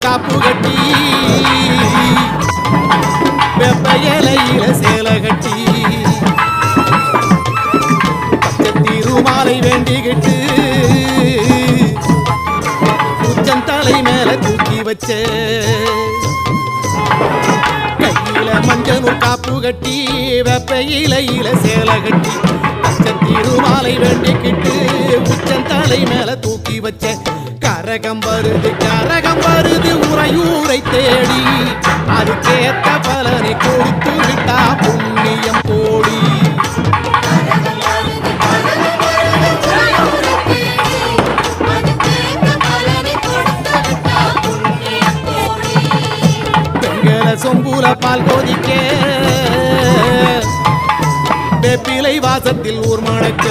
காப்பு கட்டி வெப்ப இலையில சேலை கட்டி பச்சத்தீருமாலை வேண்டிக்கிட்டு உச்சந்தலை மேல தூக்கி வச்ச கையில மஞ்சள் காப்பு கட்டி வெப்ப இலையில சேலை கட்டி பச்சத்தீருமாலை வேண்டிக்கிட்டு உச்சந்தலை மேல தூக்கி வச்ச கரகம் வருது உறையூரை தேடி அதுக்கேத்த பலனை கொடுத்து விட்டா புண்ணியம் கோடி பெண்கள சொம்புல பால் கோதிக்க வேப்பிலை வாசத்தில் ஊர் மணக்க